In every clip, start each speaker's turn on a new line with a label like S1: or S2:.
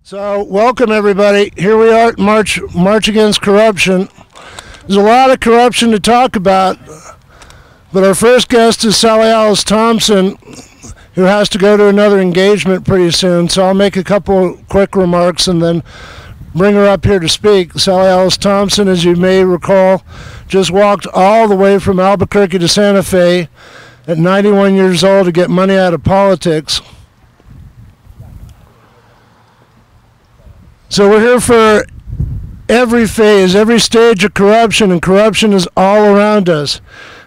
S1: So, welcome everybody. Here we are at March Against Corruption. There's a lot of corruption to talk about, but our first guest is Sally Alice Thompson, who has to go to another engagement pretty soon, so I'll make a couple quick remarks and then bring her up here to speak. Sally Alice Thompson, as you may recall, just walked all the way from Albuquerque to Santa Fe at 91 years old to get money out of politics. So we're here for every phase, every stage of corruption, and corruption is all around us.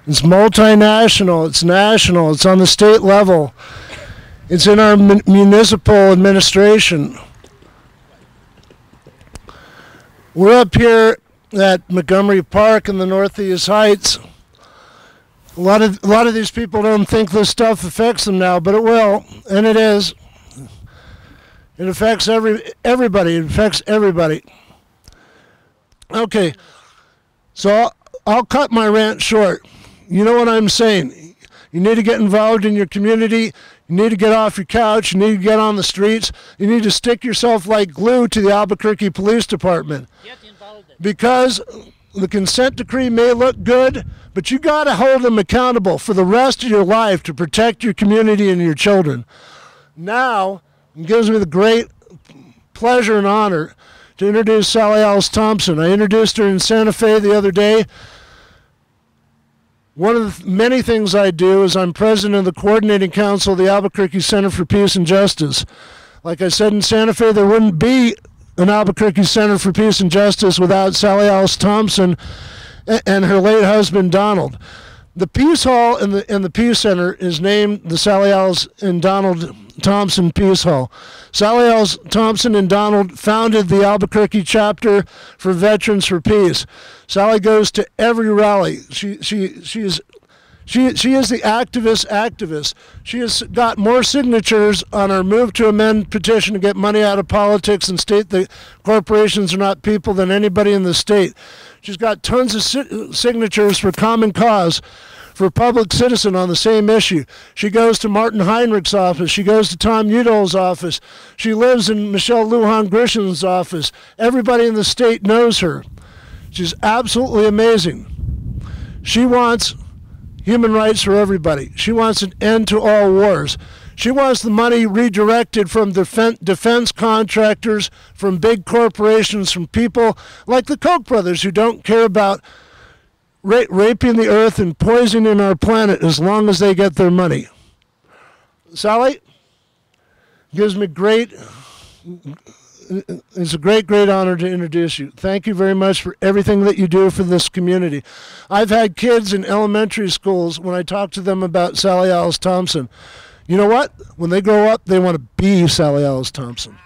S1: It's multinational, it's national, it's on the state level, it's in our municipal administration. We're up here at Montgomery Park in the Northeast Heights. A lot of these people don't think this stuff affects them now, but it will, and it is. It affects everybody. It affects everybody. Okay, so I'll cut my rant short. You know what I'm saying. You need to get involved in your community. You need to get off your couch. You need to get on the streets. You need to stick yourself like glue to the Albuquerque Police Department. Because the consent decree may look good, but you got to hold them accountable for the rest of your life to protect your community and your children. Now, it gives me the great pleasure and honor to introduce Sally Alice Thompson. I introduced her in Santa Fe the other day. One of the many things I do is I'm president of the Coordinating Council of the Albuquerque Center for Peace and Justice. Like I said, in Santa Fe, there wouldn't be an Albuquerque Center for Peace and Justice without Sally Alice Thompson and her late husband, Donald. The Peace Hall and the Peace Center is named the Sally Alice and Donald Thompson Peace Hall. Sally Alice Thompson and Donald founded the Albuquerque chapter for Veterans for Peace. Sally goes to every rally. She is the activist. She has got more signatures on our Move to Amend petition to get money out of politics and state that corporations are not people than anybody in the state. She's got tons of signatures for Common Cause, for Public Citizen on the same issue. She goes to Martin Heinrich's office. She goes to Tom Udall's office. She lives in Michelle Lujan Grisham's office. Everybody in the state knows her. She's absolutely amazing. She wants human rights for everybody. She wants an end to all wars. She wants the money redirected from defense contractors, from big corporations, from people like the Koch brothers who don't care about raping the earth and poisoning our planet as long as they get their money. Sally, gives me it's a great honor to introduce you. Thank you very much for everything that you do for this community. I've had kids in elementary schools when I talk to them about Sally Alice Thompson. You know what? When they grow up, they want to be Sally Alice Thompson.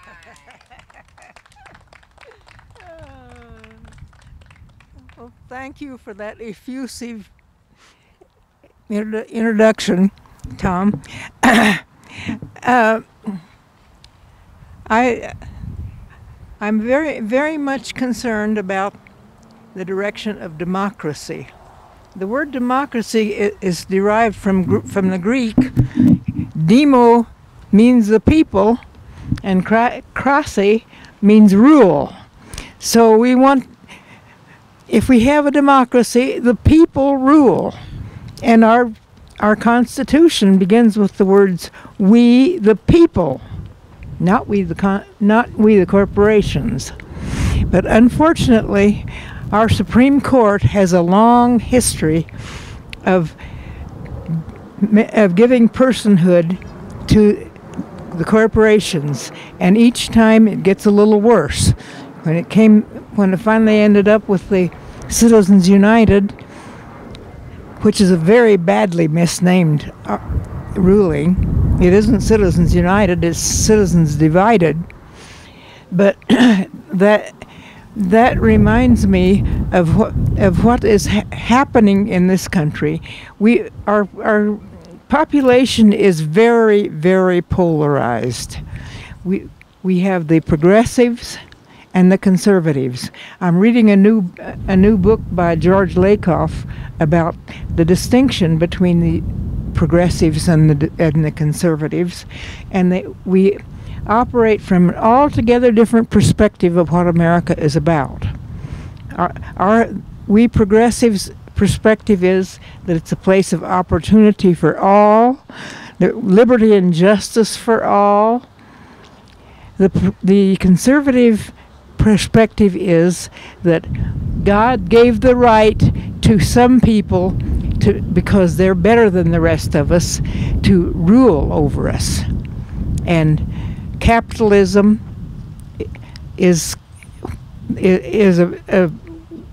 S2: Well, thank you for that effusive introduction, Tom. I'm very much concerned about the direction of democracy. The word democracy is derived from the Greek. Demo means the people, and krasi means rule. So we want, if we have a democracy, the people rule. And our Constitution begins with the words, "We the people," not we the corporations. But unfortunately, our Supreme Court has a long history of giving personhood to the corporations, and each time it gets a little worse. When it finally ended up with the Citizens United, which is a very badly misnamed ruling. It isn't Citizens United, it's Citizens Divided. But that reminds me of what is happening in this country. Our population is very, very polarized. We have the progressives and the conservatives. I'm reading a new book by George Lakoff about the distinction between the progressives and the conservatives, and operate from an altogether different perspective of what America is about. We progressives' perspective is that it's a place of opportunity for all, liberty and justice for all. The conservative perspective is that God gave the right to some people because they're better than the rest of us, to rule over us. And capitalism is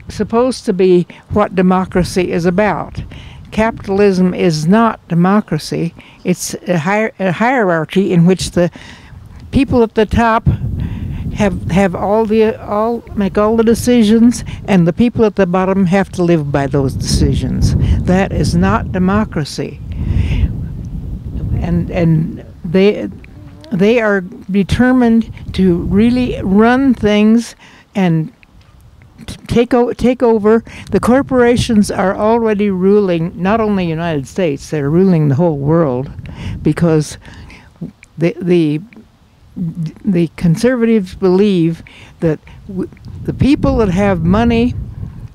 S2: supposed to be what democracy is about. Capitalism is not democracy. It's a hierarchy in which the people at the top make all the decisions, and the people at the bottom have to live by those decisions. That is not democracy. And they are determined to really run things and take over. The corporations are already ruling not only the United States, they're ruling the whole world, because the conservatives believe that the people that have money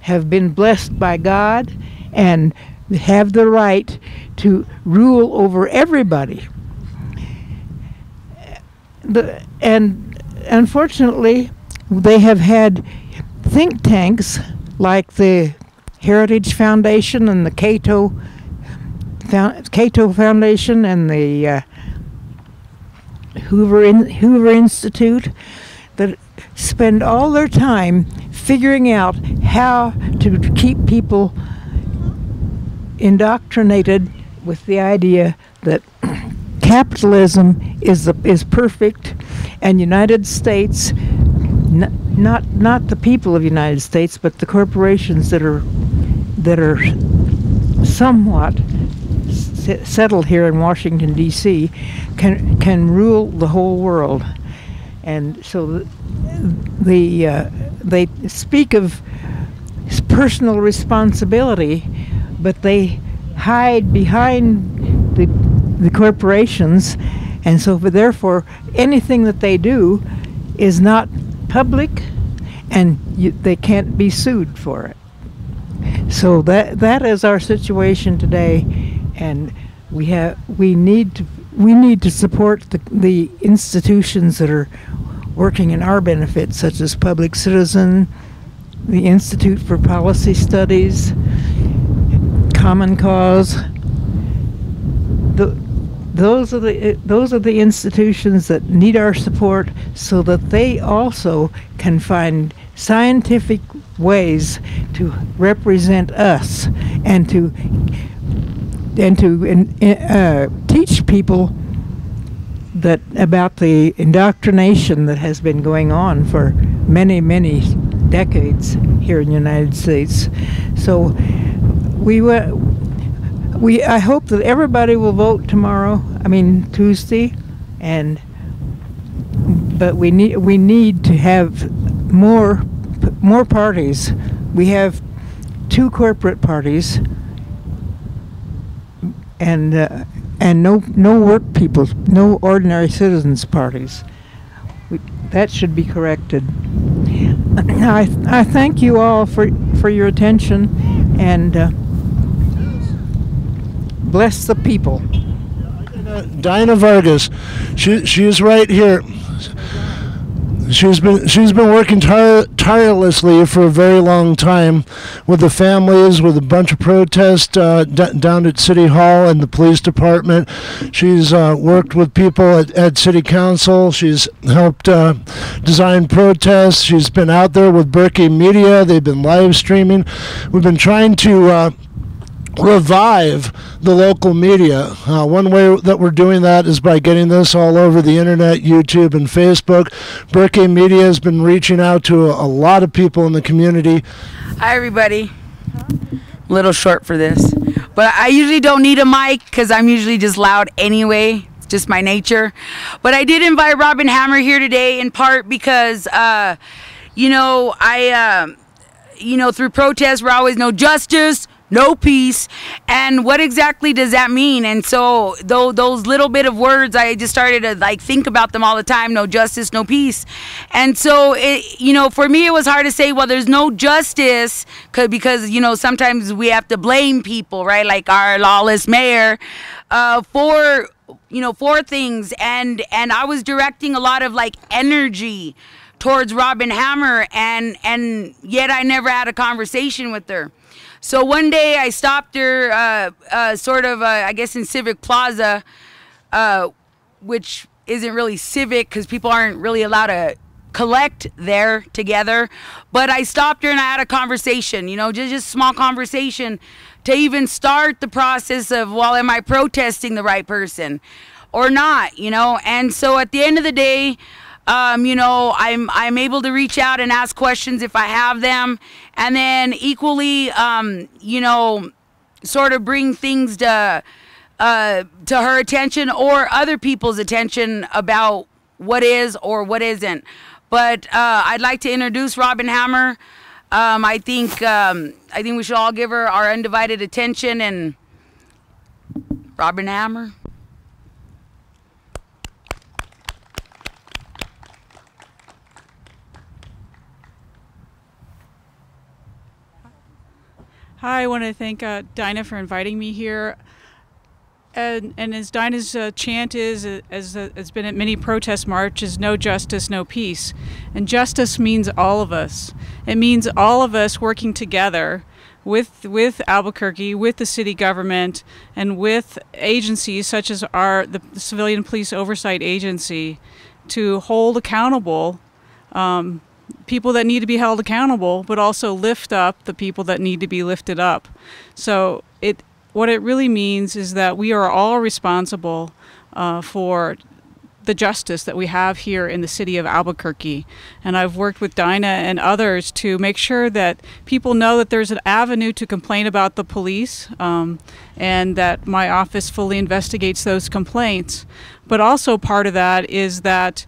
S2: have been blessed by God and have the right to rule over everybody. And unfortunately, they have had think tanks like the Heritage Foundation and the Cato Foundation and the Hoover Institute that spend all their time figuring out how to keep people indoctrinated with the idea that capitalism is perfect, and United States, not the people of the United States, but the corporations that are somewhat settled here in Washington D.C. can rule the whole world. And so they speak of personal responsibility, but they hide behind the corporations, and so therefore anything that they do is not public, and they can't be sued for it. So that is our situation today, and we need to support the institutions that are working in our benefit, such as Public Citizen, the Institute for Policy Studies, Common Cause. Those are the institutions that need our support, so that they also can find scientific ways to represent us and to teach people that about the indoctrination that has been going on for many, many decades here in the United States. So I hope that everybody will vote tomorrow. Tuesday, but we need to have more parties. We have two corporate parties, and no work people, no ordinary citizens parties. That should be corrected. I thank you all for your attention, and bless the people.
S1: Dinah Vargas, she is right here. She's been working tirelessly for a very long time with the families, with a bunch of protests down at City Hall and the police department. She's worked with people at City Council. She's helped design protests. She's been out there with Berkeley Media. They've been live streaming. We've been trying to revive the local media. One way that we're doing that is by getting this all over the internet, YouTube and Facebook. Berkeley Media has been reaching out to a lot of people in the community.
S3: Hi everybody. A little short for this, but I usually don't need a mic because I'm usually just loud anyway. It's just my nature. But I did invite Robin Hammer here today in part because through protests we're always no justice, no peace. And what exactly does that mean? And so those little bit of words, I just started to like think about them all the time. No justice, no peace. And so for me it was hard to say, well, there's no justice because sometimes we have to blame people, right, like our lawless mayor, for things. And I was directing a lot of like energy towards Robin Hammer, and yet I never had a conversation with her. So one day I stopped her, I guess in Civic Plaza, which isn't really civic because people aren't really allowed to collect there together. But I stopped her and I had a conversation, just small conversation to even start the process of, well, am I protesting the right person or not, And so at the end of the day, I'm able to reach out and ask questions if I have them, and then equally, sort of bring things to her attention or other people's attention about what is or what isn't. But I'd like to introduce Robin Hammer. I think we should all give her our undivided attention. And Robin Hammer.
S4: Hi, I want to thank Dinah for inviting me here. And as Dinah's chant is, as it's been at many protest marches, no justice, no peace. And justice means all of us. It means all of us working together with Albuquerque, with the city government, and with agencies such as the Civilian Police Oversight Agency to hold accountable people that need to be held accountable, but also lift up the people that need to be lifted up. So what it really means is that we are all responsible for the justice that we have here in the city of Albuquerque. And I've worked with Dinah and others to make sure that people know that there's an avenue to complain about the police, and that my office fully investigates those complaints. But also part of that is that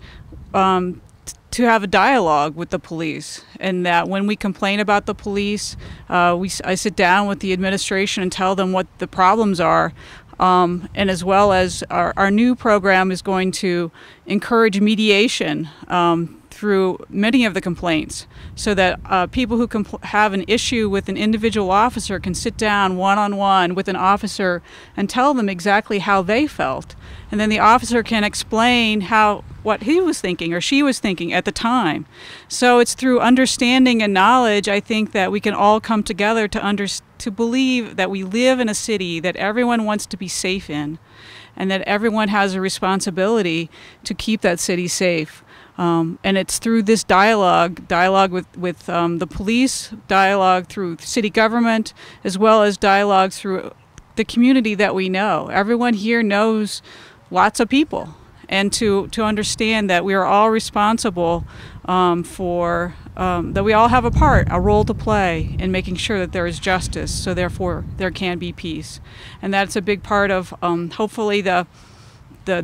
S4: to have a dialogue with the police, and that when we complain about the police, I sit down with the administration and tell them what the problems are, and as well as our new program is going to encourage mediation through many of the complaints, so that people who have an issue with an individual officer can sit down one-on-one with an officer and tell them exactly how they felt. And then the officer can explain what he was thinking or she was thinking at the time. So it's through understanding and knowledge, I think, that we can all come together to believe that we live in a city that everyone wants to be safe in, and that everyone has a responsibility to keep that city safe. And it's through this dialogue with the police, dialogue through city government, as well as dialogue through the community that we know. Everyone here knows lots of people, and to understand that we are all responsible for that we all have a role to play in making sure that there is justice, so therefore there can be peace. And that's a big part of hopefully the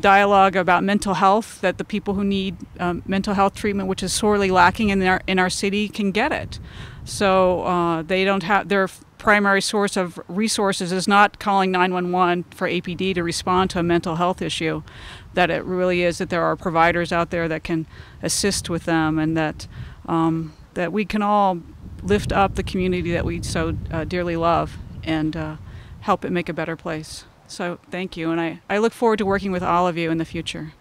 S4: dialogue about mental health, that the people who need mental health treatment, which is sorely lacking in our city, can get it. So they don't have their primary source of resources is not calling 911 for APD to respond to a mental health issue, that it really is that there are providers out there that can assist with them, and that that we can all lift up the community that we so dearly love, and help it make a better place. So thank you, and I look forward to working with all of you in the future.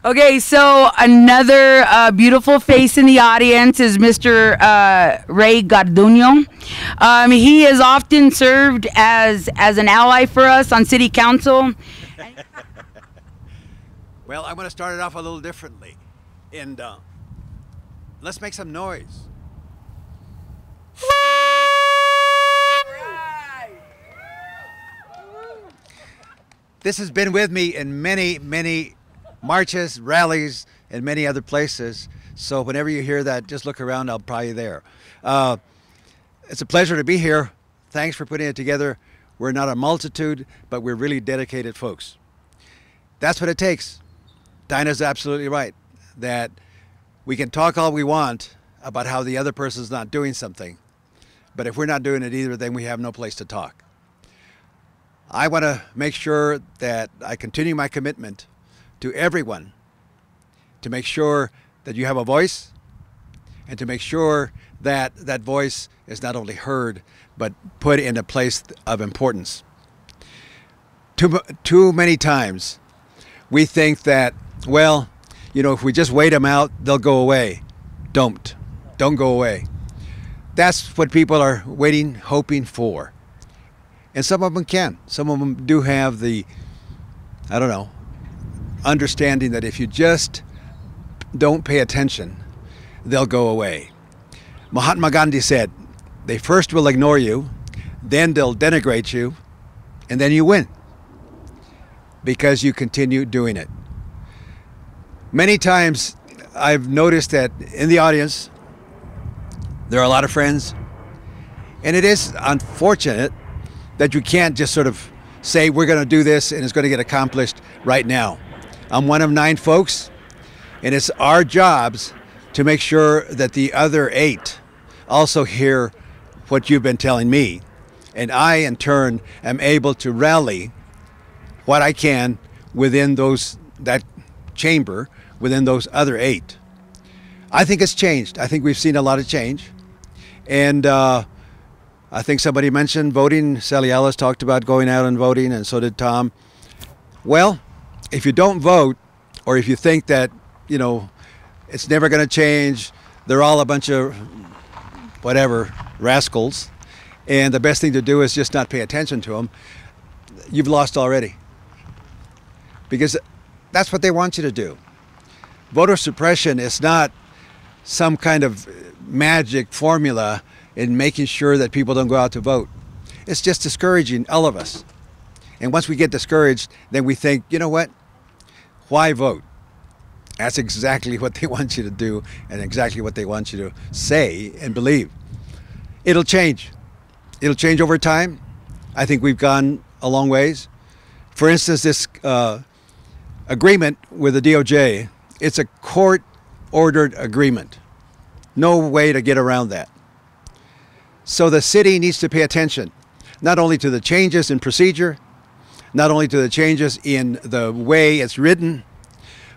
S3: Okay, so another beautiful face in the audience is Mr. Ray Garduño. He has often served as an ally for us on City Council.
S5: Well, I'm going to start it off a little differently, and let's make some noise. This has been with me in many, many marches, rallies, and many other places. So whenever you hear that, just look around, I'll probably be there. It's a pleasure to be here. Thanks for putting it together. We're not a multitude, but we're really dedicated folks. That's what it takes. Dinah's absolutely right, that we can talk all we want about how the other person's not doing something. But if we're not doing it either, then we have no place to talk. I want to make sure that I continue my commitment to everyone to make sure that you have a voice and to make sure that that voice is not only heard but put in a place of importance. Too many times we think that, well, you know, if we just wait them out, they'll go away. Don't go away. That's what people are waiting, hoping for. And some of them can. Some of them do have the, I don't know, understanding that if you just don't pay attention, they'll go away. Mahatma Gandhi said, they first will ignore you, then they'll denigrate you, and then you win because you continue doing it. Many times I've noticed that in the audience, there are a lot of friends, and it is unfortunate that you can't just sort of say we're going to do this and it's going to get accomplished right now. I'm one of 9 folks, and it's our jobs to make sure that the other 8 also hear what you've been telling me, and I in turn am able to rally what I can within that chamber, within those other 8. I think it's changed. I think we've seen a lot of change. And I think somebody mentioned voting. Sally Ellis talked about going out and voting, and so did Tom. Well, if you don't vote, or if you think that, you know, it's never going to change, they're all a bunch of whatever, rascals, and the best thing to do is just not pay attention to them, you've lost already. Because that's what they want you to do. Voter suppression is not some kind of magic formula in making sure that people don't go out to vote. It's just discouraging all of us. And once we get discouraged, then we think, you know what? Why vote? That's exactly what they want you to do and exactly what they want you to say and believe. It'll change. It'll change over time. I think we've gone a long ways. For instance, this agreement with the DOJ, it's a court-ordered agreement. No way to get around that. So the city needs to pay attention, not only to the changes in procedure, not only to the changes in the way it's written,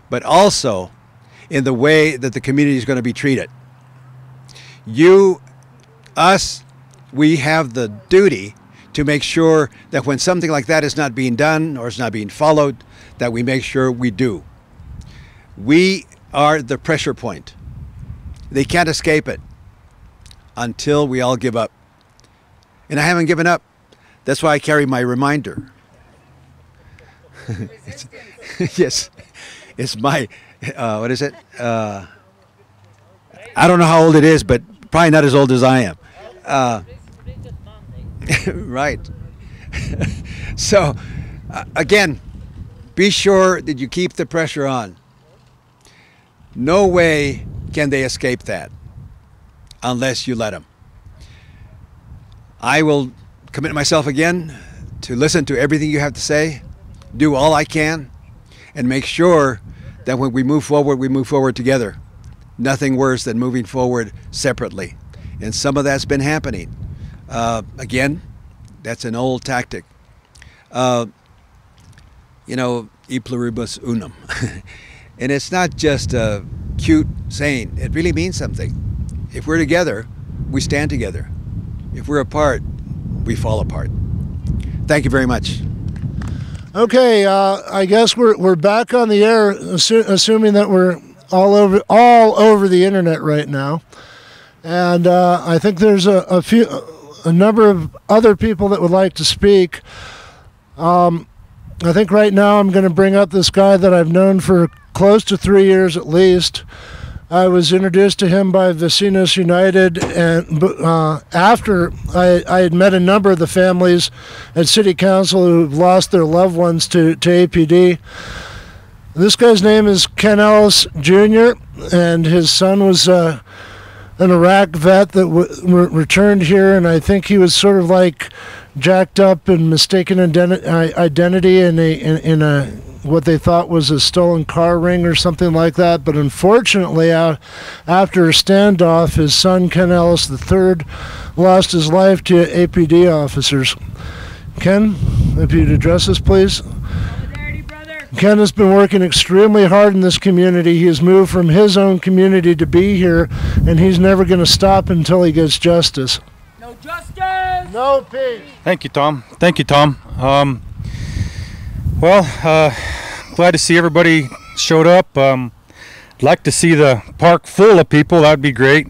S5: but also in the way that the community is going to be treated. You, us, we have the duty to make sure that when something like that is not being done or is not being followed, that we make sure we do. We are the pressure point. They can't escape it until we all give up. And I haven't given up. That's why I carry my reminder. Yes, it's my, what is it? I don't know how old it is, but probably not as old as I am. Right. So, again, be sure that you keep the pressure on. No way can they escape that unless you let them. I will commit myself again to listen to everything you have to say, do all I can, and make sure that when we move forward together. Nothing worse than moving forward separately. And some of that's been happening. Again, that's an old tactic. You know, e pluribus unum. And it's not just a cute saying. It really means something. If we're together, we stand together. If we're apart, we fall apart. Thank you very much.
S1: Okay, I guess we're back on the air, assuming that we're all over the internet right now, and I think there's a number of other people that would like to speak. I think right now I'm going to bring up this guy that I've known for close to 3 years at least. I was introduced to him by Vecinos United, and after I had met a number of the families at City Council who've lost their loved ones to APD. This guy's name is Ken Ellis Jr., and his son was an Iraq vet that returned here, and I think he was sort of like jacked up and mistaken identity in a what they thought was a stolen car ring or something like that. But unfortunately, after a standoff, his son, Ken Ellis III, lost his life to APD officers. Ken, if you'd address us, please. Ken has been working extremely hard in this community. He has moved from his own community to be here, and he's never going to stop until he gets justice.
S3: No justice!
S1: No peace!
S6: Thank you, Tom. Thank you, Tom. Glad to see everybody showed up. I'd like to see the park full of people. That would be great.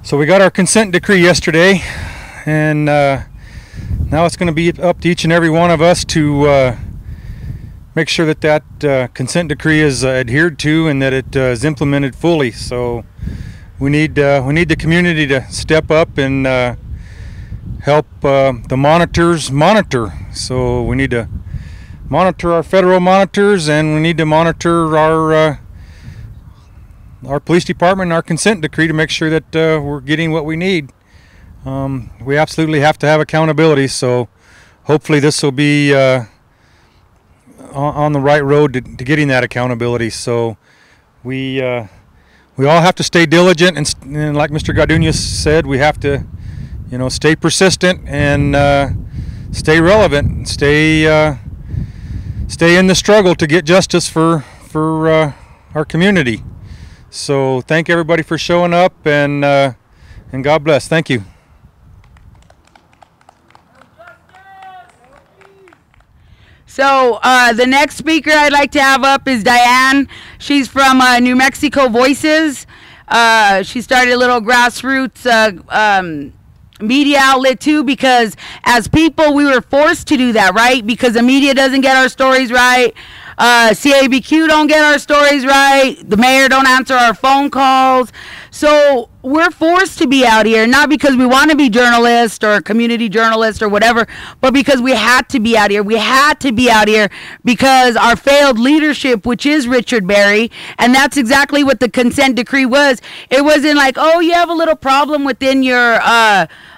S6: So we got our consent decree yesterday, and now it's going to be up to each and every one of us to make sure that that consent decree is adhered to and that it is implemented fully. So we need the community to step up and help the monitors monitor. So we need to monitor our federal monitors, and we need to monitor our police department and our consent decree to make sure that we're getting what we need. We absolutely have to have accountability, so hopefully this will be on the right road to getting that accountability. So we all have to stay diligent, and like Mr. Garduño said, we have to, stay persistent and stay relevant, stay in the struggle to get justice for our community. So thank everybody for showing up, and God bless. Thank you.
S3: So the next speaker I'd like to have up is Diane. She's from New Mexico Voices. She started a little grassroots media outlet too, because as people we were forced to do that, right? Because the media doesn't get our stories right. ABQ don't get our stories right. The mayor don't answer our phone calls. So we're forced to be out here, not because we want to be journalists or community journalists or whatever, but because we had to be out here. We had to be out here because our failed leadership, which is Richard Berry, and that's exactly what the consent decree was. It wasn't like, oh, you have a little problem within your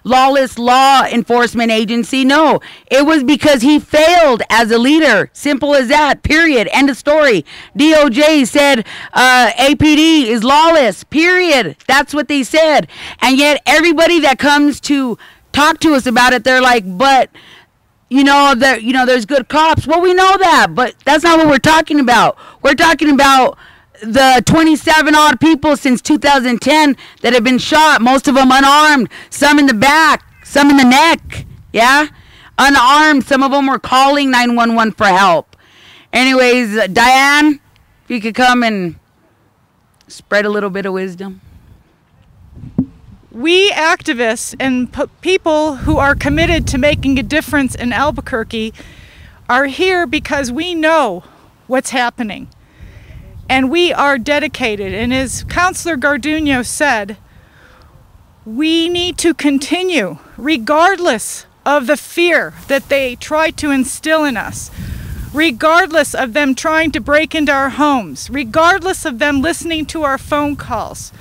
S3: lawless law enforcement agency. No, it was because he failed as a leader. Simple as that, period. End of story. DOJ said APD is lawless, period. That's what they said. And yet everybody that comes to talk to us about it, they're like, but there's good cops. Well, we know that, but that's not what we're talking about. We're talking about the 27 odd people since 2010 that have been shot, most of them unarmed, some in the back, some in the neck, yeah, unarmed. Some of them were calling 911 for help. Anyways, Diane, if you could come and spread a little bit of wisdom.
S7: We activists and people who are committed to making a difference in Albuquerque are here because we know what's happening. And we are dedicated. And as Councilor Garduño said, we need to continue regardless of the fear that they try to instill in us, regardless of them trying to break into our homes, regardless of them listening to our phone calls,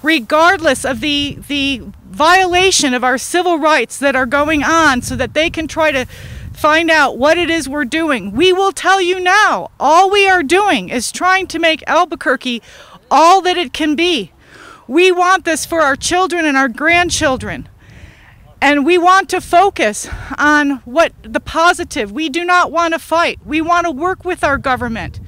S7: regardless of the violation of our civil rights that are going on so that they can try to find out what it is we're doing. We will tell you now, all we are doing is trying to make Albuquerque all that it can be. We want this for our children and our grandchildren. And we want to focus on the positive. We do not want to fight. We want to work with our government.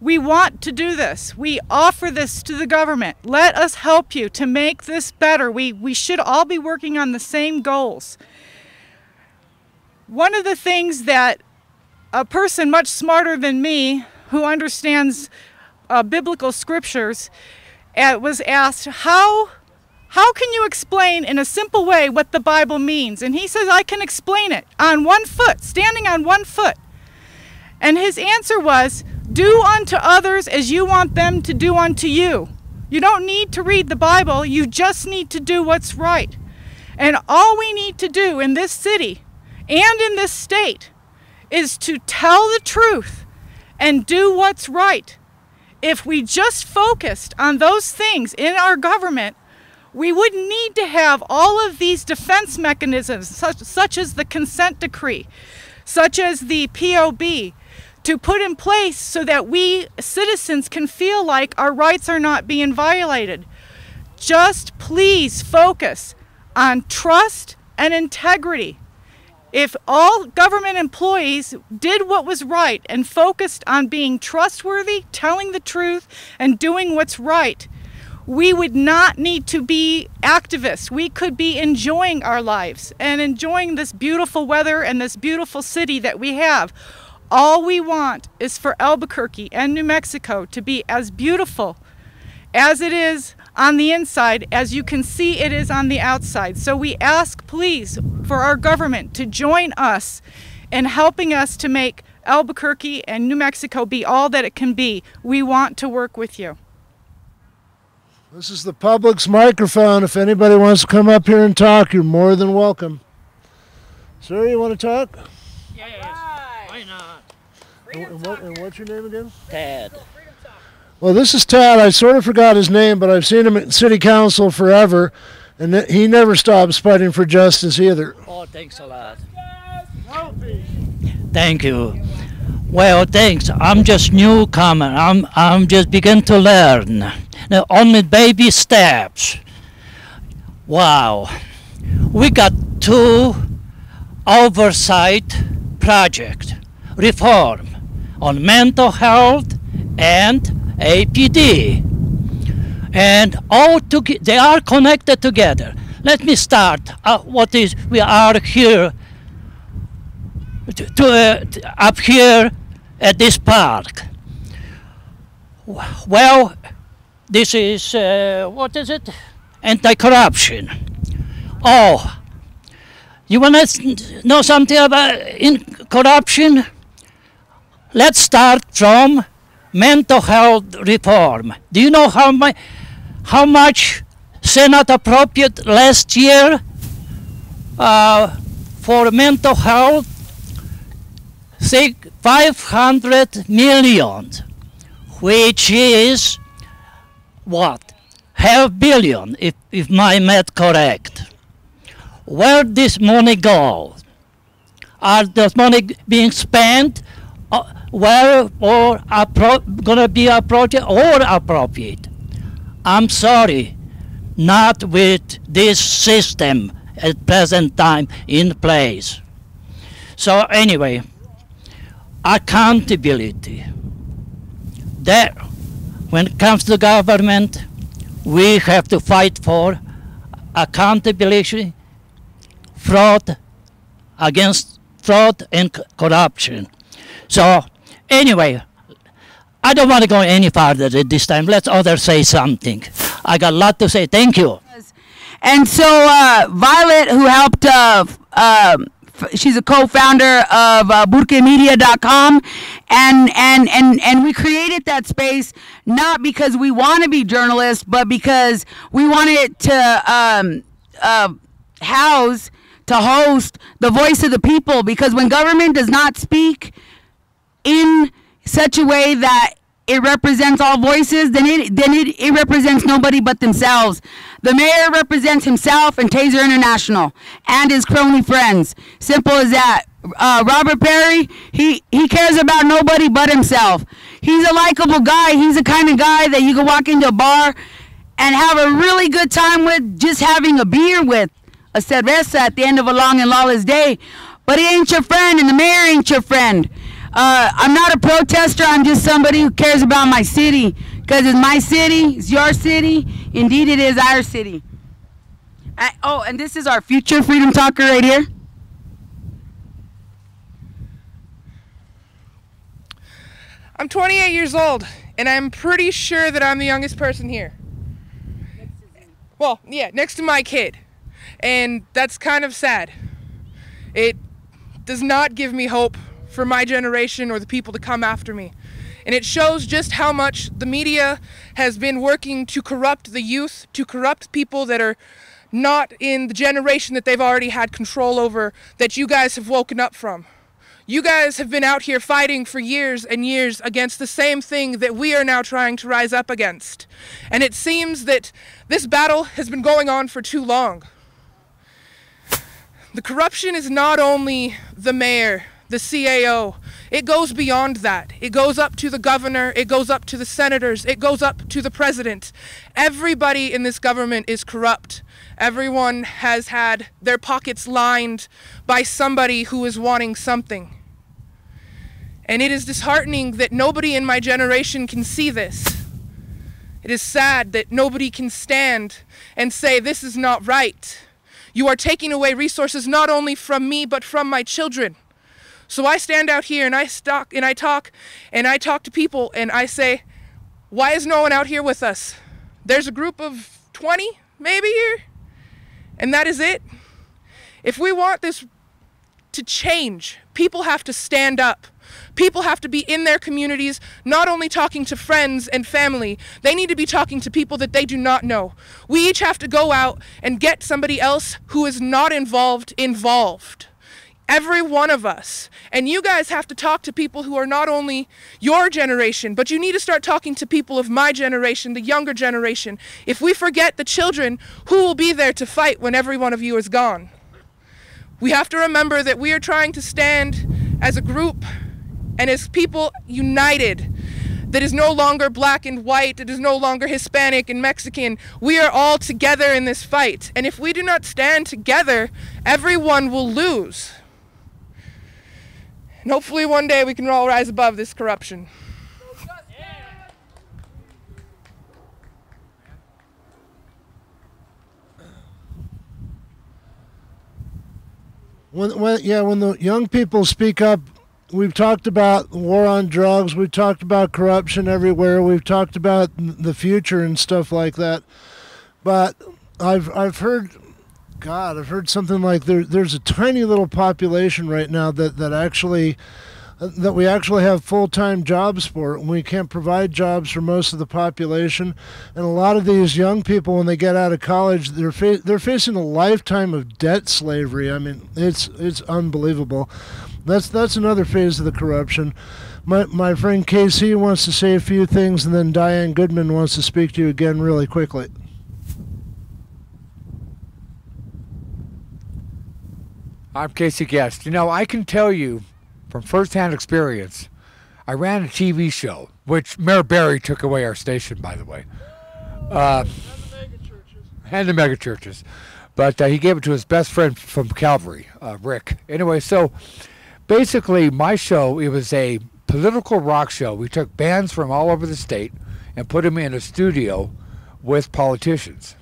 S7: We want to do this. We offer this to the government. Let us help you to make this better. We should all be working on the same goals. One of the things that a person much smarter than me, who understands biblical scriptures, was asked, how can you explain in a simple way what the Bible means? And he says, I can explain it on one foot, standing on one foot. And his answer was, do unto others as you want them to do unto you. You don't need to read the Bible, you just need to do what's right. And all we need to do in this city and in this state is to tell the truth and do what's right. If we just focused on those things in our government, we wouldn't need to have all of these defense mechanisms, such as the consent decree, such as the POB, to put in place so that we citizens can feel like our rights are not being violated. Just please focus on trust and integrity. If all government employees did what was right and focused on being trustworthy, telling the truth, and doing what's right, we would not need to be activists. We could be enjoying our lives and enjoying this beautiful weather and this beautiful city that we have. All we want is for Albuquerque and New Mexico to be as beautiful as it is on the inside as you can see it is on the outside. So we ask, please, for our government to join us in helping us to make Albuquerque and New Mexico be all that it can be. We want to work with you.
S1: This is the public's microphone. If anybody wants to come up here and talk, you're more than welcome. Sir, you want to talk?
S8: Yes. Why not?
S1: And what's your name again?
S8: Ted.
S1: Well, this is Tad. I sort of forgot his name, but I've seen him at City Council forever, and he never stops fighting for justice either.
S8: Oh, thanks a lot. Thank you. Well, thanks. I'm just newcomer. I'm just begin to learn. Now, only baby steps. Wow. We got 2 oversight projects, reform on mental health and APD, and they are connected together. Let me start. We are here up here at this park. Well, this is what is it? Anti-corruption. Oh, you want to know something about corruption? Let's start from mental health reform. Do you know how much Senate appropriated last year for mental health? Say 500 million, which is what? $500 million, if my math correct. Where this money goes? Are the money being spent where or gonna be appropriate? I'm sorry, not with this system at present time in place. So anyway, accountability. There, when it comes to government, we have to fight for accountability, against fraud and corruption. So anyway, I don't want to go any farther at this time. Let others say something. I got a lot to say. Thank you.
S3: And so Violet, who helped, she's a co-founder of burquemedia.com, and we created that space not because we want to be journalists, but because we wanted to host the voice of the people. Because when government does not speak in such a way that it represents all voices, then it represents nobody but themselves. The mayor represents himself and Taser International and his crony friends. Simple as that. Robert Perry, he cares about nobody but himself. He's a likable guy. He's the kind of guy that you can walk into a bar and have a really good time with, just having a beer with, a cerveza at the end of a long and lawless day. But he ain't your friend, and the mayor ain't your friend. I'm not a protester. I'm just somebody who cares about my city, because it's my city, it's your city, indeed it is our city. And this is our future freedom talker right here.
S9: I'm 28 years old, and I'm pretty sure that I'm the youngest person here. Well, yeah, next to my kid. And that's kind of sad. It does not give me hope for my generation or the people to come after me. And it shows just how much the media has been working to corrupt the youth, to corrupt people that are not in the generation that they've already had control over, that you guys have woken up from. You guys have been out here fighting for years and years against the same thing that we are now trying to rise up against. And it seems that this battle has been going on for too long. The corruption is not only the mayor, the CAO. It goes beyond that. It goes up to the governor. It goes up to the senators. It goes up to the president. Everybody in this government is corrupt. Everyone has had their pockets lined by somebody who is wanting something. And it is disheartening that nobody in my generation can see this. It is sad that nobody can stand and say, this is not right. You are taking away resources not only from me, but from my children. So I stand out here and I talk to people and I say, why is no one out here with us? There's a group of 20 maybe here, and that is it. If we want this to change, people have to stand up. People have to be in their communities, not only talking to friends and family, they need to be talking to people that they do not know. We each have to go out and get somebody else who is not involved. Every one of us. And you guys have to talk to people who are not only your generation, but you need to start talking to people of my generation, the younger generation. If we forget the children, who will be there to fight when every one of you is gone? We have to remember that we are trying to stand as a group and as people united. That is no longer black and white, it is no longer Hispanic and Mexican. We are all together in this fight. And if we do not stand together, everyone will lose. And hopefully one day we can all rise above this corruption.
S1: When the young people speak up, we've talked about war on drugs, we've talked about corruption everywhere, we've talked about the future and stuff like that. But I've heard something like there's a tiny little population right now that we actually have full-time jobs for, and we can't provide jobs for most of the population. And a lot of these young people, when they get out of college, they're facing a lifetime of debt slavery. I mean, it's unbelievable. That's another phase of the corruption. My friend KC wants to say a few things, and then Diane Goodman wants to speak to you again really quickly.
S10: I'm Casey Guest. You know, I can tell you from firsthand experience, I ran a TV show, which Mayor Barry took away our station, by the way. And the mega churches. But he gave it to his best friend from Calvary, Rick. Anyway, so basically my show, it was a political rock show. We took bands from all over the state and put them in a studio with politicians.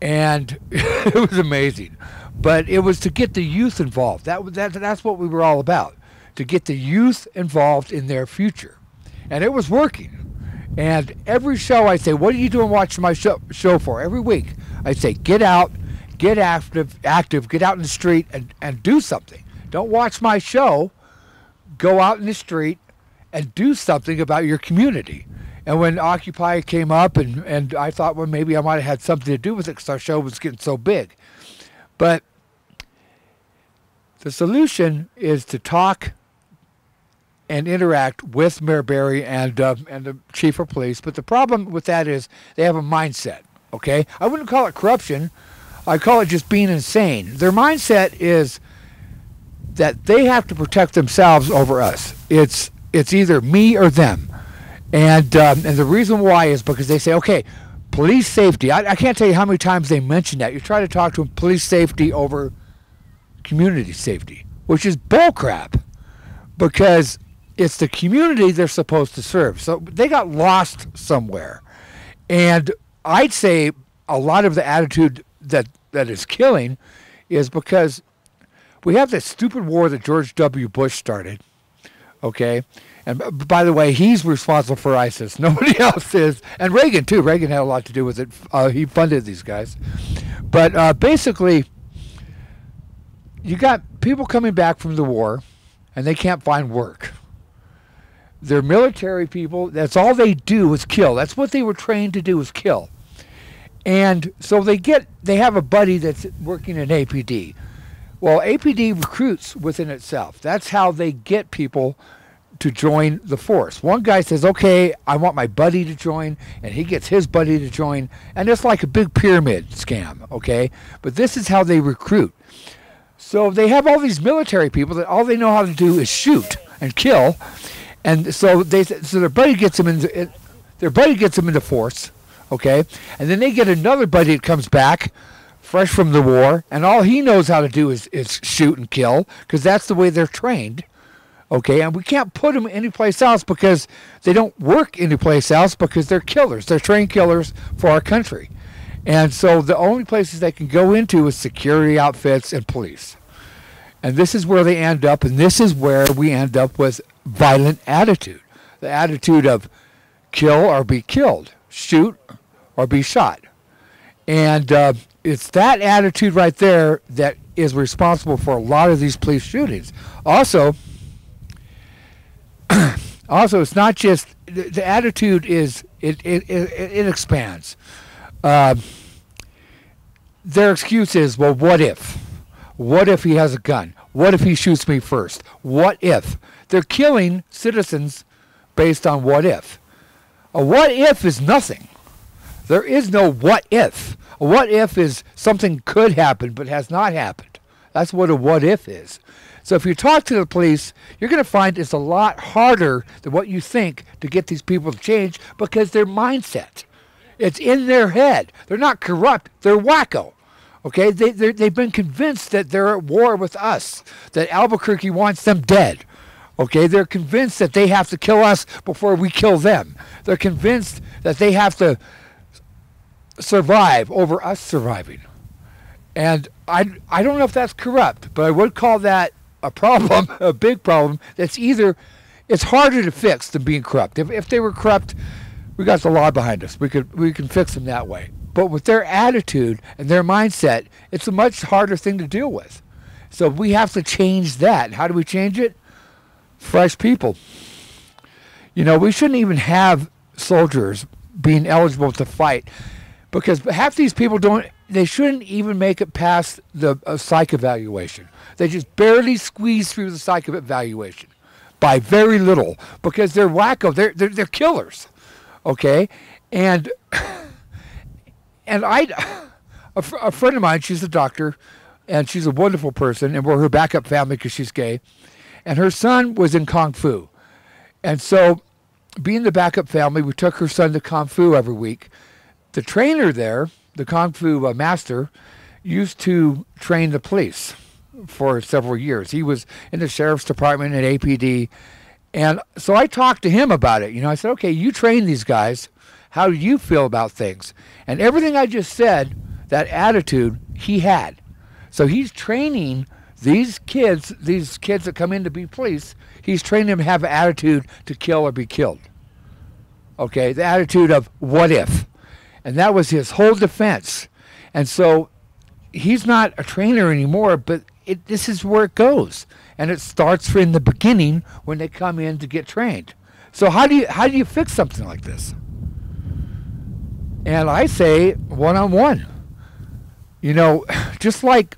S10: And it was amazing. But it was to get the youth involved. That's what we were all about, to get the youth involved in their future. And it was working. And every show I'd say, what are you doing watching my show for? Every week I'd say, get out, get active, get out in the street and do something. Don't watch my show. Go out in the street and do something about your community. And when Occupy came up, and I thought, well, maybe I might have had something to do with it because our show was getting so big. But the solution is to talk and interact with Mayor Barry and the chief of police. But the problem with that is they have a mindset, okay? I wouldn't call it corruption. I call it just being insane. Their mindset is that they have to protect themselves over us. It's either me or them. And the reason why is because they say, okay, police safety. I can't tell you how many times they mention that. You try to talk to them, police safety over community safety, which is bullcrap, because it's the community they're supposed to serve. So they got lost somewhere. And I'd say a lot of the attitude that is killing is because we have this stupid war that George W. Bush started, okay? And by the way, he's responsible for ISIS. Nobody else is. And Reagan, too. Reagan had a lot to do with it. He funded these guys. But basically, you got people coming back from the war, and they can't find work. They're military people. That's all they do is kill. That's what they were trained to do, is kill. And so they have a buddy that's working in APD. Well, APD recruits within itself. That's how they get people to join the force. One guy says, okay, I want my buddy to join, and he gets his buddy to join, and it's like a big pyramid scam, okay? But this is how they recruit. So they have all these military people that all they know how to do is shoot and kill, and so their buddy gets them into force, okay, and then they get another buddy that comes back, fresh from the war, and all he knows how to do is shoot and kill, because that's the way they're trained, okay, and we can't put them anyplace else because they don't work anyplace else because they're killers. They're trained killers for our country. And so the only places they can go into is security outfits and police. And this is where they end up, and this is where we end up with violent attitude. The attitude of kill or be killed, shoot or be shot. And it's that attitude right there that is responsible for a lot of these police shootings. Also, it's not just, the attitude is, it expands. Their excuse is, well, what if? What if he has a gun? What if he shoots me first? What if? They're killing citizens based on what if. A what if is nothing. There is no what if. A what if is something could happen but has not happened. That's what a what if is. So if you talk to the police, you're going to find it's a lot harder than what you think to get these people to change because their mindset. It's in their head. They're not corrupt. They're wacko. Okay? They've been convinced that they're at war with us, that Albuquerque wants them dead. Okay? They're convinced that they have to kill us before we kill them. They're convinced that they have to survive over us surviving. And I don't know if that's corrupt, but I would call that a problem, a big problem. That's either, it's harder to fix than being corrupt. If they were corrupt, we got the law behind us. We can fix them that way. But with their attitude and their mindset, it's a much harder thing to deal with. So we have to change that. How do we change it? Fresh people. You know, we shouldn't even have soldiers being eligible to fight because half these people they shouldn't even make it past the psych evaluation. They just barely squeeze through the psych evaluation by very little because they're wacko. They're killers. Okay, and a friend of mine, she's a doctor, and she's a wonderful person, and we're her backup family because she's gay, and her son was in Kung Fu, and so being the backup family, we took her son to Kung Fu every week. The trainer there, the Kung Fu master, used to train the police for several years. He was in the sheriff's department at APD. And so I talked to him about it. You know, I said, okay, you train these guys. How do you feel about things? And everything I just said, that attitude, he had. So he's training these kids that come in to be police, he's training them to have an attitude to kill or be killed. Okay, the attitude of what if? And that was his whole defense. And so he's not a trainer anymore, but this is where it goes. And it starts from the beginning when they come in to get trained. So how do you fix something like this? And I say one-on-one. You know, just like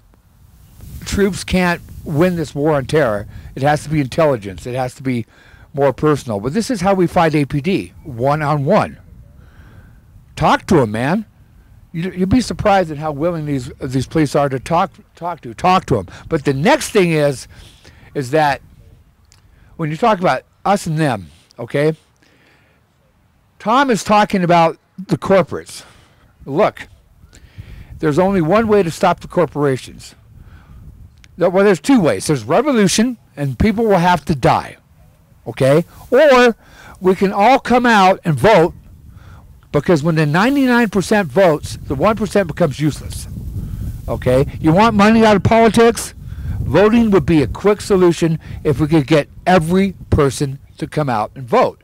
S10: troops can't win this war on terror, it has to be intelligence. It has to be more personal. But this is how we fight APD, one-on-one. Talk to them, man. You'd be surprised at how willing these police are to talk to them. But the next thing is that when you talk about us and them, okay, Tom is talking about the corporates. Look, there's only one way to stop the corporations. Well, there's two ways. There's revolution, and people will have to die, okay? Or we can all come out and vote, because when the 99% votes, the 1% becomes useless, okay? You want money out of politics? Voting would be a quick solution if we could get every person to come out and vote.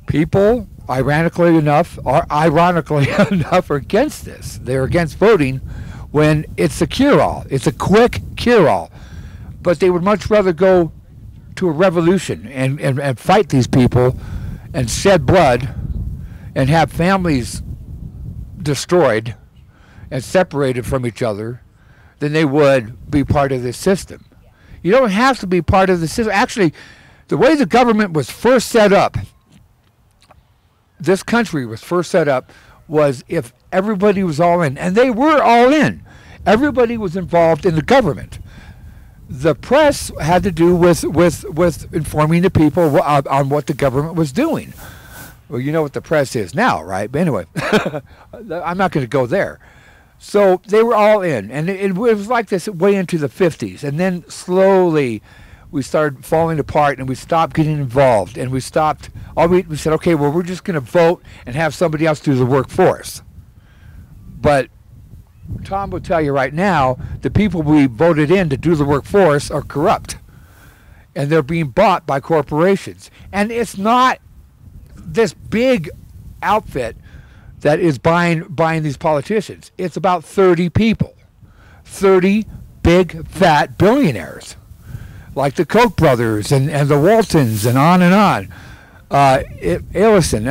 S10: People, ironically enough, are against this. They're against voting when it's a cure-all. It's a quick cure-all. But they would much rather go to a revolution and fight these people and shed blood and have families destroyed and separated from each other than they would be part of this system. You don't have to be part of the system. Actually, the way the government was first set up, this country was first set up, was if everybody was all in. And they were all in. Everybody was involved in the government. The press had to do with informing the people on what the government was doing. Well, you know what the press is now, right? But anyway, I'm not going to go there. So they were all in, and it was like this way into the 50s, and then slowly we started falling apart, and we stopped getting involved, and we stopped. We said, okay, well, we're just going to vote and have somebody else do the work for us. But Tom will tell you right now, the people we voted in to do the work for us are corrupt, and they're being bought by corporations. And it's not this big outfit that is buying these politicians. It's about 30 people, 30 big fat billionaires, like the Koch brothers and the Waltons and on and on. Listen,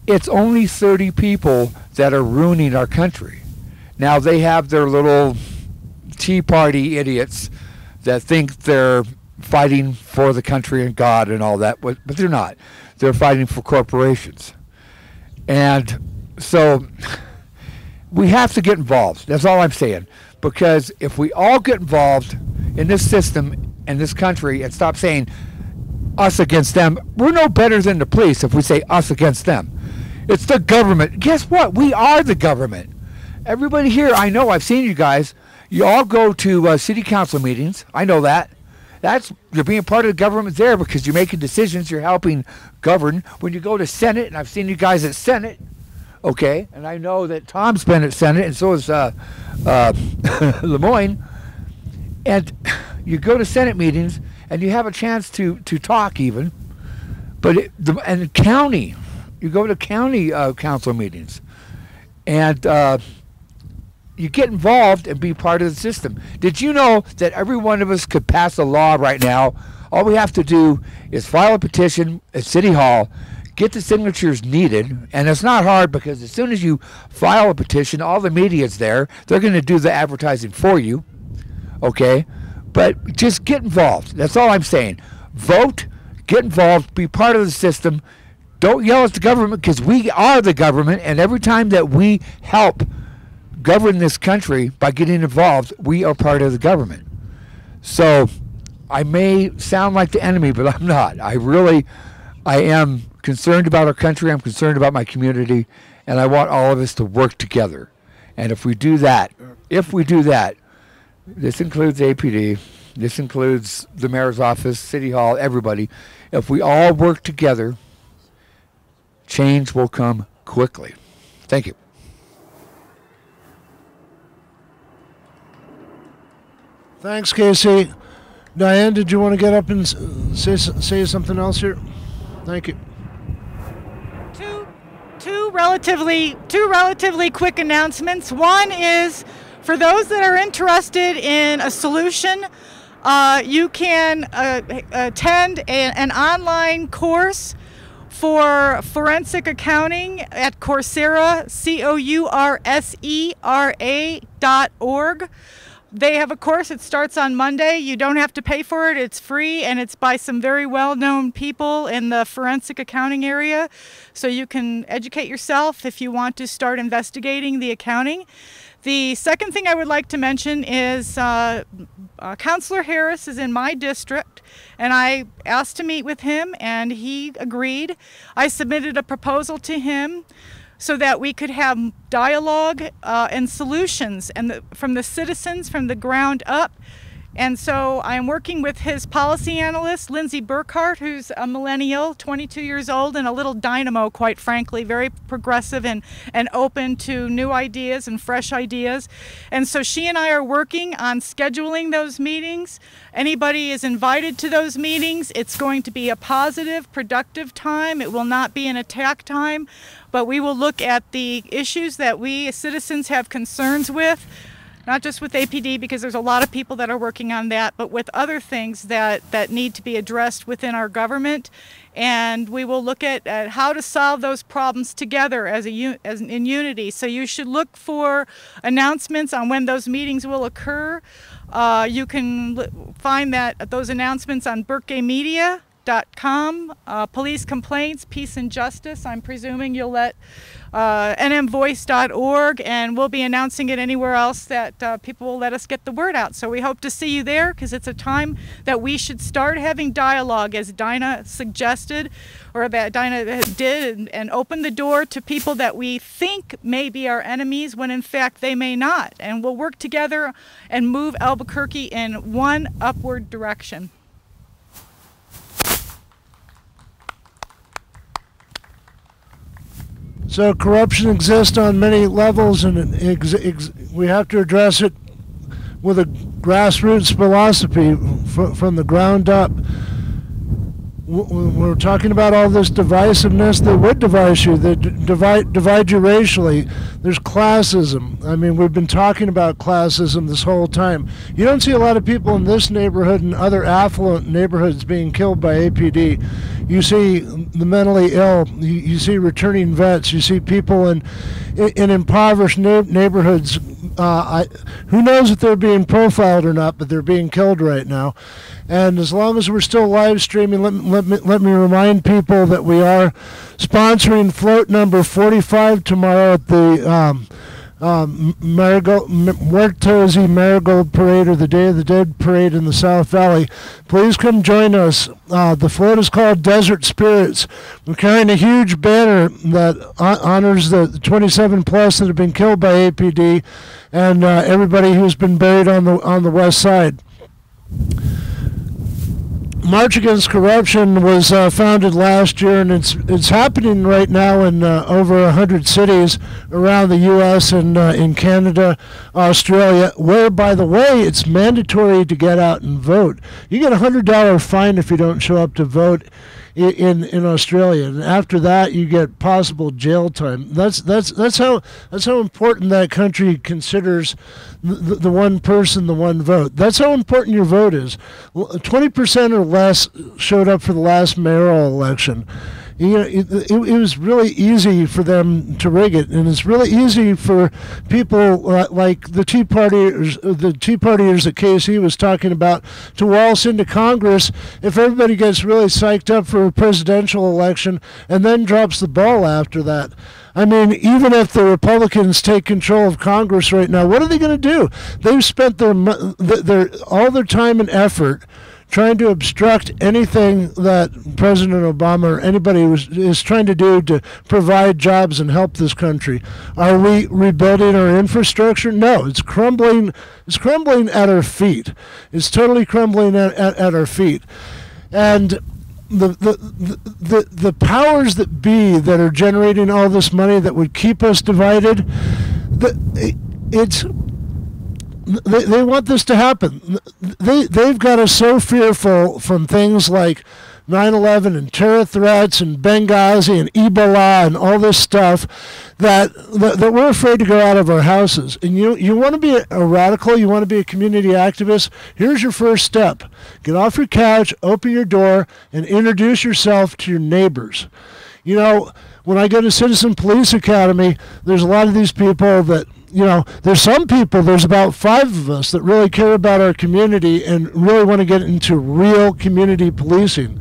S10: it's only 30 people that are ruining our country. Now they have their little Tea Party idiots that think they're fighting for the country and God and all that, but they're not. They're fighting for corporations. And so we have to get involved. That's all I'm saying. Because if we all get involved in this system and this country and stop saying us against them, we're no better than the police if we say us against them. It's the government. Guess what? We are the government. Everybody here, I know, I've seen you guys. You all go to city council meetings. I know that. You're being part of the government there because you're making decisions. You're helping govern. When you go to Senate, and I've seen you guys at Senate, okay, and I know that Tom's been at Senate, and so is Lemoyne. And you go to Senate meetings, and you have a chance to talk even. But and county, you go to county council meetings, and you get involved and be part of the system. Did you know that every one of us could pass a law right now? All we have to do is file a petition at City Hall, get the signatures needed, and it's not hard because as soon as you file a petition, all the media's there. They're going to do the advertising for you, okay? But just get involved. That's all I'm saying. Vote, get involved, be part of the system. Don't yell at the government because we are the government, and every time that we help govern this country by getting involved, we are part of the government. So I may sound like the enemy, but I'm not. I am concerned about our country. I'm concerned about my community, and I want all of us to work together. And if we do that, this includes APD, this includes the mayor's office, City Hall, everybody. If we all work together, change will come quickly. Thank you.
S1: Thanks, Casey. Diane, did you want to get up and say something else here? Thank you.
S7: Two relatively quick announcements. One is for those that are interested in a solution, you can attend an online course for forensic accounting at Coursera, Coursera.org. They have a course. It starts on Monday. You don't have to pay for it. It's free, and it's by some very well-known people in the forensic accounting area. So you can educate yourself if you want to start investigating the accounting. The second thing I would like to mention is Councilor Harris is in my district, and I asked to meet with him, and he agreed. I submitted a proposal to him so that we could have dialogue and solutions from the citizens from the ground up. And so I'm working with his policy analyst, Lindsay Burkhart, who's a millennial, 22 years old, and a little dynamo, quite frankly, very progressive and open to new ideas and fresh ideas. And so she and I are working on scheduling those meetings. Anybody is invited to those meetings. It's going to be a positive, productive time. It will not be an attack time, but we will look at the issues that we as citizens have concerns with, not just with APD, because there's a lot of people that are working on that, but with other things that need to be addressed within our government. And we will look at how to solve those problems together as in unity. So you should look for announcements on when those meetings will occur. You can find those announcements on burkemedia.org. nmvoice.com. Police complaints, peace and justice. I'm presuming you'll let nmvoice.org, and we'll be announcing it anywhere else that people will let us get the word out. So we hope to see you there, because it's a time that we should start having dialogue, as Dinah suggested, or that Dinah did, and open the door to people that we think may be our enemies when in fact they may not. And we'll work together and move Albuquerque in one upward direction.
S1: So corruption exists on many levels, and we have to address it with a grassroots philosophy from the ground up. We're talking about all this divisiveness. They would divide you. They divide you racially. There's classism. I mean, we've been talking about classism this whole time. You don't see a lot of people in this neighborhood and other affluent neighborhoods being killed by APD. You see the mentally ill. You see returning vets. You see people in impoverished neighborhoods. Who knows if they're being profiled or not, but they're being killed right now. And as long as we're still live streaming, let me remind people that we are sponsoring float number 45 tomorrow at the Muertos y Marigold Parade, or the Day of the Dead Parade in the South Valley. Please come join us. The float is called Desert Spirits. We're carrying a huge banner that honors the 27 plus that have been killed by APD and everybody who's been buried on the west side. March Against Corruption was founded last year, and it's happening right now in over 100 cities around the U.S. and in Canada, Australia, where, by the way, it's mandatory to get out and vote. You get a $100 fine if you don't show up to vote in Australia, and after that you get possible jail time. That's how important that country considers the one person, the one vote. That's how important your vote is. 20% or less showed up for the last mayoral election. You know, it was really easy for them to rig it, and it's really easy for people like the Tea Partiers that Casey was talking about to waltz into Congress if everybody gets really psyched up for a presidential election and then drops the ball after that. I mean, even if the Republicans take control of Congress right now, what are they going to do? They've spent all their time and effort trying to obstruct anything that President Obama or anybody is trying to do to provide jobs and help this country. Are we rebuilding our infrastructure? No, it's crumbling. It's crumbling at our feet. It's totally crumbling at our feet. And the powers that be that are generating all this money that would keep us divided, they want this to happen. They've got us so fearful from things like 9/11 and terror threats and Benghazi and Ebola and all this stuff that we're afraid to go out of our houses. And you want to be a radical, you want to be a community activist, here's your first step. Get off your couch, open your door, and introduce yourself to your neighbors. You know, when I go to Citizen Police Academy, there's a lot of these people that, you know, there's about 5 of us that really care about our community and really want to get into real community policing.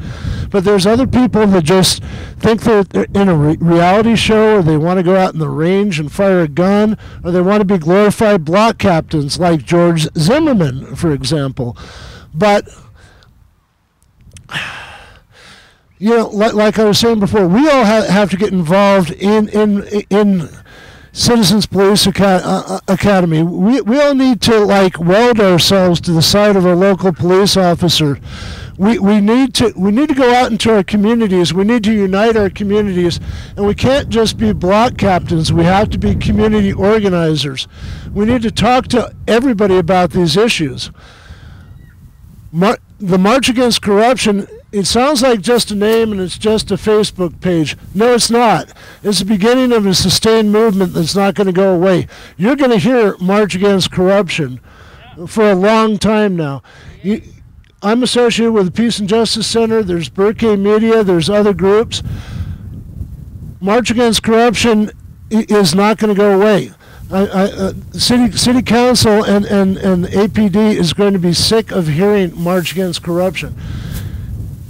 S1: But there's other people that just think they're in a reality show, or they want to go out in the range and fire a gun, or they want to be glorified block captains like George Zimmerman, for example. But you know, like I was saying before, we all have to get involved in Citizens Police Academy. We all need to weld ourselves to the side of a local police officer. We need to go out into our communities. We need to unite our communities, and we can't just be block captains. We have to be community organizers. We need to talk to everybody about these issues. The March Against Corruption, it sounds like just a name and it's just a Facebook page. No, it's not. It's the beginning of a sustained movement that's not going to go away. You're going to hear March Against Corruption for a long time now. I'm associated with the Peace and Justice Center. There's Burkey Media. There's other groups. March Against Corruption is not going to go away. City Council and APD is going to be sick of hearing March Against Corruption.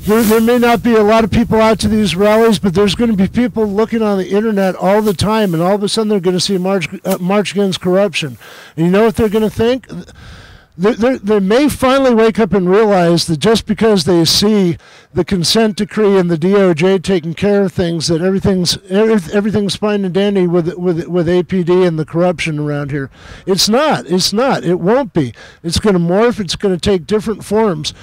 S1: There may not be a lot of people out to these rallies, but there's going to be people looking on the internet all the time, and all of a sudden they're going to see a march against corruption. And you know what they're going to think? They may finally wake up and realize that just because they see the consent decree and the DOJ taking care of things, that everything's fine and dandy with APD and the corruption around here. It's not. It's not. It won't be. It's going to morph. It's going to take different forms.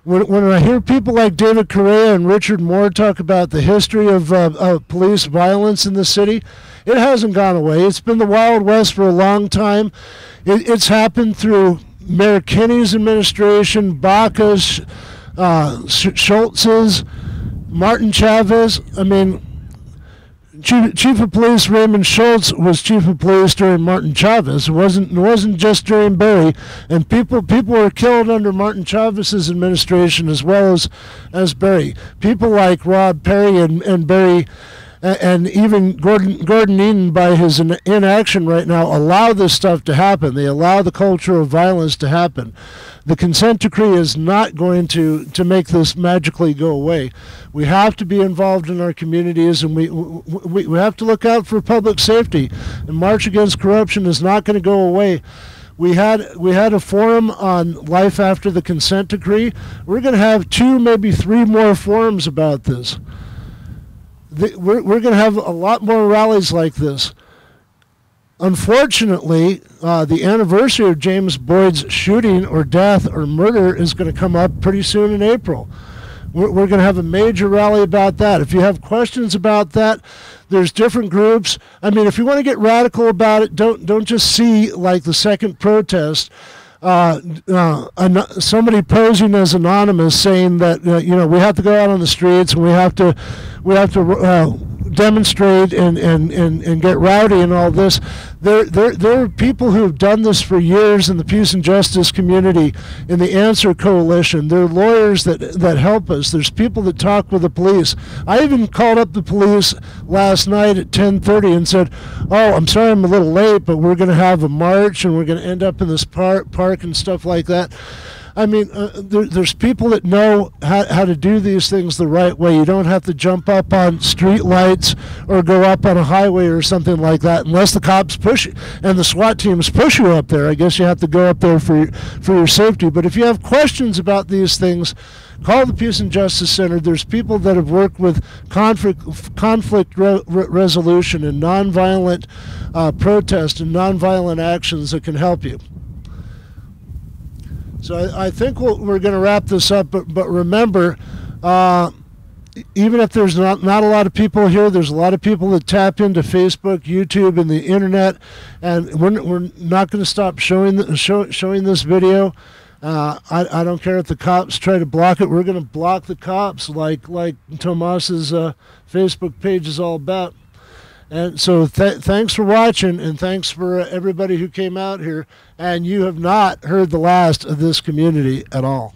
S1: When I hear people like David Correa and Richard Moore talk about the history of police violence in the city, it hasn't gone away. It's been the Wild West for a long time. It's happened through Mayor Kinney's administration, Baca's, Schultz's, Martin Chavez. I mean, Chief of Police Raymond Schultz was Chief of Police during Martin Chavez. It wasn't just during Berry. And people were killed under Martin Chavez's administration as well as Berry. People like Rob Perry and Berry, and even Gordon Eaton, by his inaction right now, allow this stuff to happen. They allow the culture of violence to happen. The consent decree is not going to make this magically go away. We have to be involved in our communities, and we have to look out for public safety. And March Against Corruption is not going to go away. We had a forum on life after the consent decree. We're going to have 2, maybe 3 more forums about this. We're going to have a lot more rallies like this. Unfortunately, the anniversary of James Boyd's shooting or death or murder is going to come up pretty soon in April. We're going to have a major rally about that. If you have questions about that, there's different groups. I mean, if you want to get radical about it, don't just see like the second protest. Somebody posing as anonymous saying that we have to go out on the streets and we have to demonstrate and get rowdy and all this. There are people who have done this for years in the peace and justice community, in the Answer Coalition. There are lawyers that help us. There's people that talk with the police. I even called up the police last night at 10:30 and said, "Oh, I'm sorry I'm a little late, but we're going to have a march and we're going to end up in this park and stuff like that." I mean, there's people that know how to do these things the right way. You don't have to jump up on street lights or go up on a highway or something like that unless the cops push you and the SWAT teams push you up there. I guess you have to go up there for your safety. But if you have questions about these things, call the Peace and Justice Center. There's people that have worked with conflict resolution and nonviolent protest and nonviolent actions that can help you. So I think we're going to wrap this up, but remember, even if there's not a lot of people here, there's a lot of people that tap into Facebook, YouTube, and the internet, and we're not going to stop showing this video. I don't care if the cops try to block it. We're going to block the cops like Tomas's Facebook page is all about. And so thanks for watching, and thanks for everybody who came out here. And you have not heard the last of this community at all.